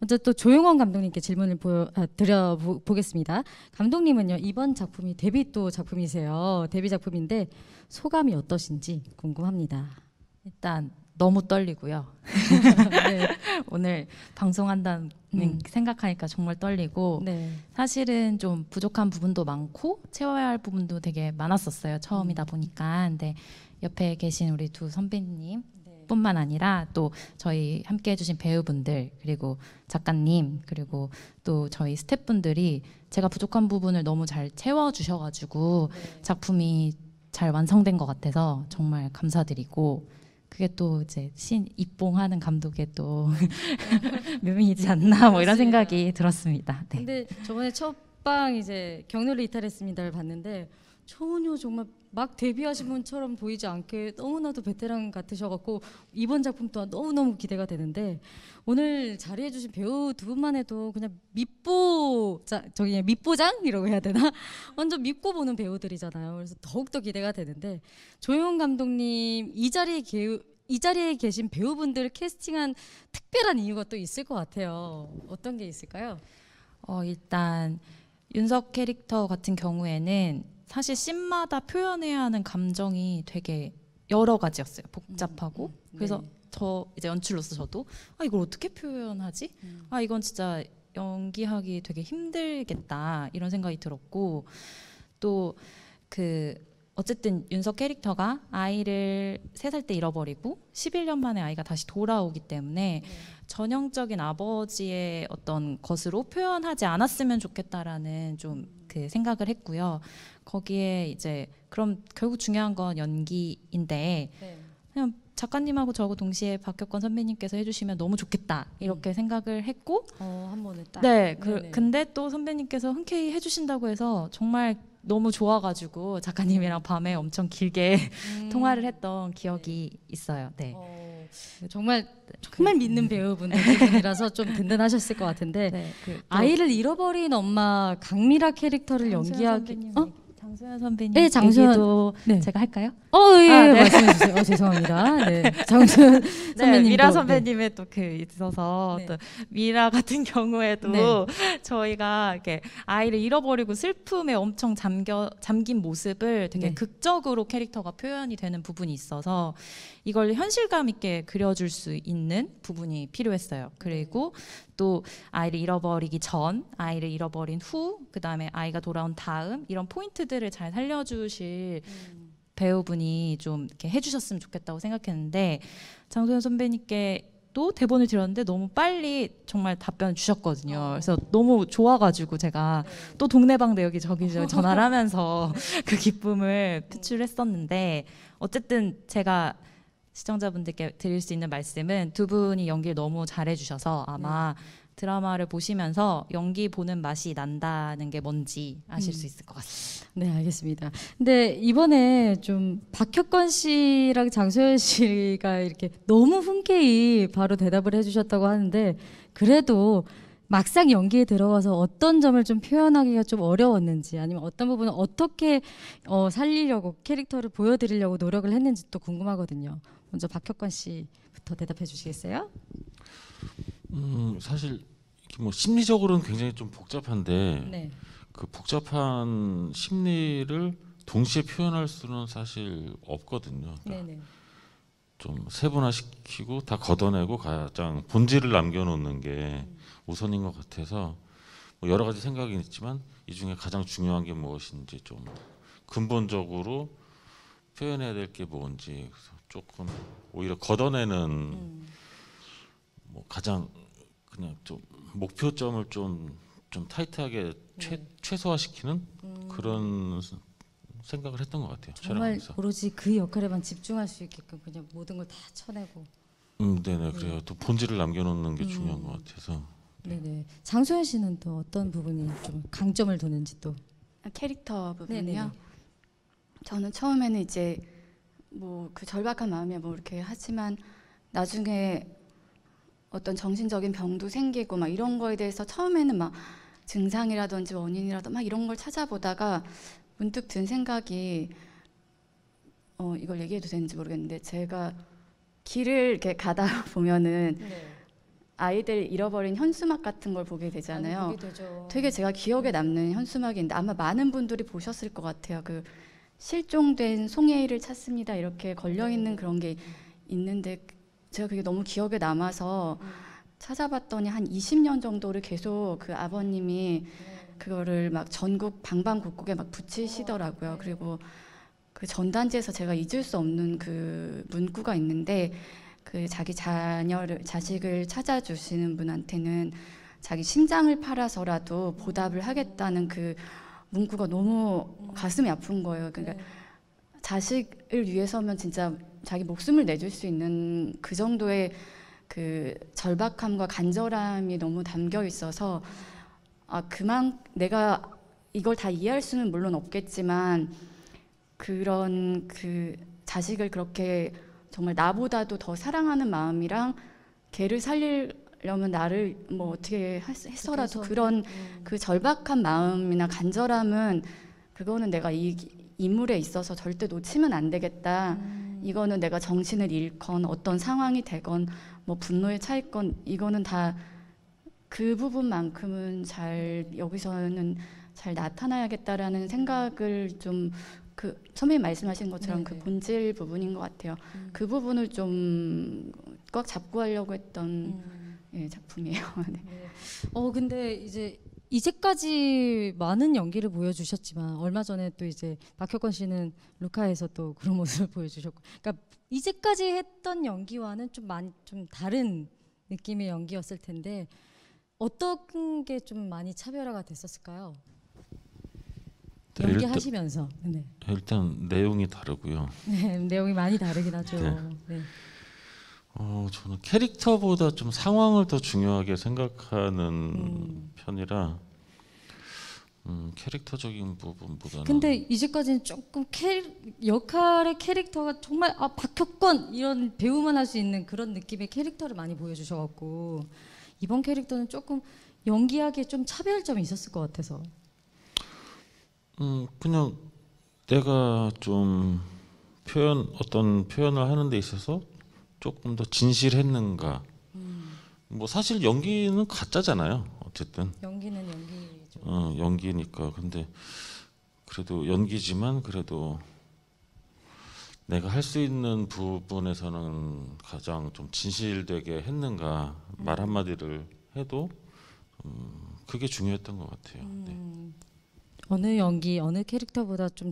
먼저 또 조용원 감독님께 질문을 드려보겠습니다. 감독님은요, 이번 작품이 데뷔 또 작품이세요. 데뷔 작품인데 소감이 어떠신지 궁금합니다. 일단 너무 떨리고요. 네. 오늘 방송한다는 생각하니까 정말 떨리고 네. 사실은 좀 부족한 부분도 많고 채워야 할 부분도 되게 많았었어요. 처음이다 보니까. 근데 옆에 계신 우리 두 선배님 뿐만 아니라 또 저희 함께 해주신 배우분들 그리고 작가님 그리고 또 저희 스태프분들이 제가 부족한 부분을 너무 잘 채워주셔가지고 작품이 잘 완성된 것 같아서 정말 감사드리고 그게 또 이제 신 입봉하는 감독의 또 묘미이지 않나 뭐 이런 생각이 들었습니다. 네. 근데 저번에 첫방 이제 경로를 이탈했습니다를 봤는데 전혀 정말 막 데뷔하신 분처럼 보이지 않게 너무나도 베테랑 같으셔갖고 이번 작품 또한 너무너무 기대가 되는데 오늘 자리해주신 배우 두 분만 해도 그냥 밑보장이라고 해야 되나? 완전 믿고 보는 배우들이잖아요. 그래서 더욱더 기대가 되는데 조용 감독님 이 자리에 계신 배우분들을 캐스팅한 특별한 이유가 또 있을 것 같아요. 어떤 게 있을까요? 일단 윤석 캐릭터 같은 경우에는 사실 씬마다 표현해야 하는 감정이 되게 여러 가지였어요. 복잡하고 그래서 저 이제 연출로서 저도 이걸 어떻게 표현하지? 이건 진짜 연기하기 되게 힘들겠다 이런 생각이 들었고 또 어쨌든 윤석 캐릭터가 아이를 3살 때 잃어버리고 11년 만에 아이가 다시 돌아오기 때문에 전형적인 아버지의 어떤 것으로 표현하지 않았으면 좋겠다라는 좀 그 생각을 했고요. 거기에 이제 그럼 결국 중요한 건 연기인데 그냥 작가님하고 저하고 동시에 박혁건 선배님께서 해주시면 너무 좋겠다 이렇게 생각을 했고 한 번에 딱. 근데 또 선배님께서 흔쾌히 해주신다고 해서 정말 너무 좋아가지고 작가님이랑 밤에 엄청 길게 통화를 했던 기억이 있어요. 네. 정말 믿는 배우분들이라서 좀 든든하셨을 것 같은데 아이를 잃어버린 엄마 강미라 캐릭터를 연기하기 장소연 선배님 네, 얘기도 제가 할까요? 네. 말씀해 주세요. 죄송합니다. 네. 장소연 선배님 미라 선배님의 또 있어서 또 미라 같은 경우에도 저희가 이렇게 아이를 잃어버리고 슬픔에 엄청 잠긴 모습을 되게 극적으로 캐릭터가 표현이 되는 부분이 있어서 이걸 현실감 있게 그려줄 수 있는 부분이 필요했어요. 그리고 또 아이를 잃어버리기 전, 아이를 잃어버린 후, 그 다음에 아이가 돌아온 다음 이런 포인트들을 잘 살려주실 배우분이 좀 이렇게 해주셨으면 좋겠다고 생각했는데 장소연 선배님께 또 대본을 드렸는데 너무 빨리 정말 답변을 주셨거든요. 그래서 너무 좋아가지고 제가 또 동네방네 여기저기 전화를 하면서 그 기쁨을 표출했었는데 어쨌든 제가 시청자분들께 드릴 수 있는 말씀은 두 분이 연기를 너무 잘해주셔서 아마 드라마를 보시면서 연기 보는 맛이 난다는 게 뭔지 아실 수 있을 것 같습니다. 네, 알겠습니다. 근데 이번에 좀 박혁건 씨랑 장소연 씨가 이렇게 너무 흔쾌히 바로 대답을 해주셨다고 하는데 그래도 막상 연기에 들어가서 어떤 점을 좀 표현하기가 좀 어려웠는지 아니면 어떤 부분을 어떻게 살리려고 캐릭터를 보여드리려고 노력을 했는지 또 궁금하거든요. 먼저 박혁건 씨부터 대답해 주시겠어요? 사실 뭐 심리적으로는 굉장히 좀 복잡한데 그 복잡한 심리를 동시에 표현할 수는 사실 없거든요. 그러니까 좀 세분화시키고 다 걷어내고 가장 본질을 남겨놓는 게 우선인 것 같아서 뭐 여러 가지 생각이 있지만 이 중에 가장 중요한 게 무엇인지 좀 근본적으로 표현해야 될 게 뭔지 조금 오히려 걷어내는 뭐 가장 그냥 좀 목표점을 좀 타이트하게 최소화시키는 그런 생각을 했던 것 같아요. 정말 오로지 그 역할에만 집중할 수 있게끔 그냥 모든 걸 다 쳐내고. 네네 그래요. 또 본질을 남겨놓는 게 중요한 것 같아서. 네네. 장소연 씨는 또 어떤 부분이 좀 강점을 두는지 또. 캐릭터 부분이요. 저는 처음에는 이제 뭐 그 절박한 마음에 뭐 이렇게 하지만 나중에 어떤 정신적인 병도 생기고 막 이런 거에 대해서 처음에는 막 증상이라든지 원인이라도 막 이런 걸 찾아보다가 문득 든 생각이 이걸 얘기해도 되는지 모르겠는데 제가 길을 이렇게 가다 보면은 아이들 잃어버린 현수막 같은 걸 보게 되잖아요. 보게 되죠. 되게 제가 기억에 남는 현수막인데 아마 많은 분들이 보셨을 것 같아요. 그 실종된 송혜일을 찾습니다 이렇게 걸려 있는 그런 게 있는데 제가 그게 너무 기억에 남아서 찾아봤더니 한 20년 정도를 계속 그 아버님이 그거를 막 전국 방방곡곡에 막 붙이시더라고요. 그리고 그 전단지에서 제가 잊을 수 없는 그 문구가 있는데 그 자기 자식을 찾아주시는 분한테는 자기 심장을 팔아서라도 보답을 하겠다는 그 문구가 너무 가슴이 아픈 거예요. 그러니까 자식을 위해서면 진짜 자기 목숨을 내줄 수 있는 그 정도의 그 절박함과 간절함이 너무 담겨 있어서 내가 이걸 다 이해할 수는 물론 없겠지만 그런 그 자식을 그렇게 정말 나보다도 더 사랑하는 마음이랑 걔를 살리려면 나를 뭐 어떻게 해서라도 그런 그 절박한 마음이나 간절함은 그거는 내가 이 인물에 있어서 절대 놓치면 안 되겠다. 이거는 내가 정신을 잃건 어떤 상황이 되건 뭐 분노에 차있건 이거는 다 그 부분만큼은 잘 여기서는 잘 나타나야겠다라는 생각을 좀 그 선배님 말씀하신 것처럼 그 본질 부분인 것 같아요. 그 부분을 좀 꽉 잡고 하려고 했던 작품이에요. 네. 근데 이제까지 많은 연기를 보여주셨지만 얼마 전에 또 이제 박혁건 씨는 루카에서 또 그런 모습을 보여주셨고, 그러니까 이제까지 했던 연기와는 좀 다른 느낌의 연기였을 텐데 어떤 게 좀 많이 차별화가 됐었을까요? 연기하시면서. 일단 내용이 다르고요. 네, 내용이 많이 다르긴 하죠. 네. 저는 캐릭터보다 좀 상황을 더 중요하게 생각하는 편이라 캐릭터적인 부분보다는. 근데 이제까지는 조금 역할의 캐릭터가 정말 박혁건 이런 배우만 할 수 있는 그런 느낌의 캐릭터를 많이 보여주셔갖고 이번 캐릭터는 조금 연기하기에 좀 차별점이 있었을 것 같아서. 그냥 내가 좀 어떤 표현을 하는 데 있어서 조금 더 진실했는가. 뭐 사실 연기는 가짜잖아요. 어쨌든. 연기는 연기죠. 연기니까. 근데 그래도 연기지만 그래도 내가 할 수 있는 부분에서는 가장 좀 진실되게 했는가. 말 한마디를 해도 그게 중요했던 것 같아요. 네. 어느 연기, 어느 캐릭터보다 좀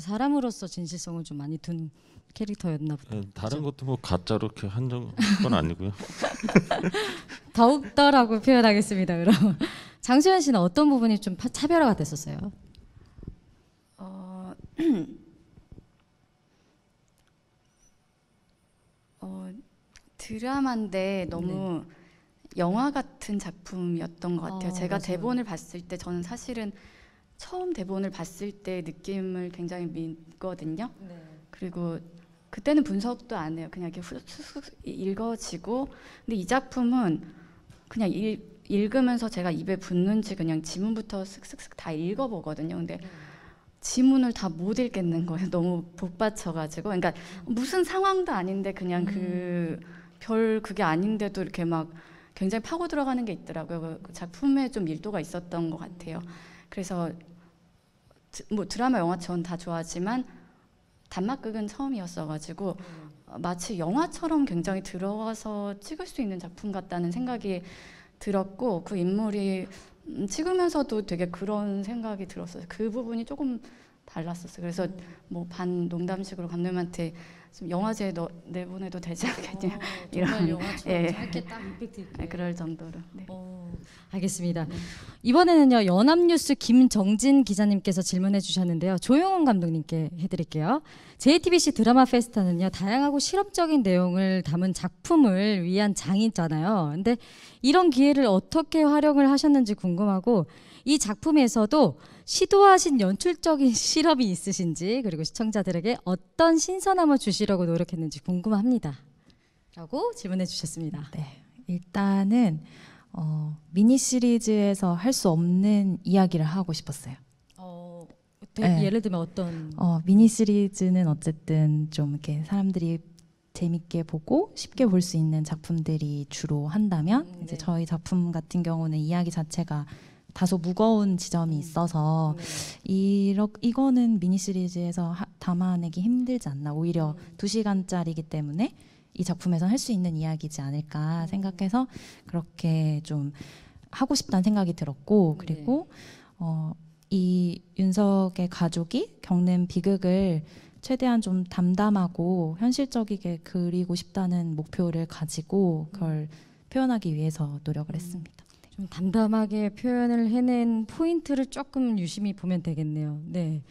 사람으로서 진실성을 좀 많이 둔 캐릭터였나 보다. 다른 것도 뭐 가짜로 이렇게 한 건 아니고요. 더욱더라고 표현하겠습니다. 그럼 장수연 씨는 어떤 부분이 좀 차별화가 됐었어요? 드라마인데 너무 영화 같은 작품이었던 것 같아요. 제가 맞아요. 대본을 봤을 때 저는 사실은 처음 대본을 봤을 때 느낌을 굉장히 믿거든요. 그리고 그때는 분석도 안 해요. 그냥 이렇게 훅 읽어지고. 근데 이 작품은 그냥 읽으면서 제가 입에 붙는지 그냥 지문부터 슥슥슥 다 읽어보거든요. 근데 지문을 다 못 읽겠는 거예요. 너무 복받쳐가지고. 그러니까 무슨 상황도 아닌데 그냥 그게 아닌데도 이렇게 막 굉장히 파고 들어가는 게 있더라고요. 그 작품에 좀 밀도가 있었던 것 같아요. 그래서 뭐 드라마, 영화 전 다 좋아하지만 단막극은 처음이었어가지고 마치 영화처럼 굉장히 들어가서 찍을 수 있는 작품 같다는 생각이 들었고 그 인물이 찍으면서도 되게 그런 생각이 들었어요. 그 부분이 조금 달랐었어요. 그래서 뭐 반 농담식으로 감독님한테 좀 영화제에 내보내도 되지 않겠냐 정말 영화처럼 짧게 딱 임팩트 있게. 그럴 정도로. 네. 알겠습니다. 이번에는요 연합뉴스 김정진 기자님께서 질문해 주셨는데요. 조용훈 감독님께 해드릴게요. JTBC 드라마 페스타는요 다양하고 실험적인 내용을 담은 작품을 위한 장이잖아요. 근데 이런 기회를 어떻게 활용을 하셨는지 궁금하고 이 작품에서도 시도하신 연출적인 실험이 있으신지 그리고 시청자들에게 어떤 신선함을 주시려고 노력했는지 궁금합니다. 라고 질문해 주셨습니다. 네, 일단은 미니 시리즈에서 할 수 없는 이야기를 하고 싶었어요. 예를 들면 어떤? 미니 시리즈는 어쨌든 좀 이렇게 사람들이 재밌게 보고 쉽게 볼 수 있는 작품들이 주로 한다면 네. 이제 저희 작품 같은 경우는 이야기 자체가 다소 무거운 지점이 있어서 이거는 미니 시리즈에서 담아내기 힘들지 않나. 오히려 2시간짜리이기 때문에 이 작품에서 할 수 있는 이야기지 않을까 생각해서 그렇게 좀 하고 싶다는 생각이 들었고, 그리고 이 윤석의 가족이 겪는 비극을 최대한 좀 담담하고 현실적이게 그리고 싶다는 목표를 가지고 그걸 표현하기 위해서 노력을 했습니다. 좀 담담하게 표현을 해낸 포인트를 조금 유심히 보면 되겠네요. 네.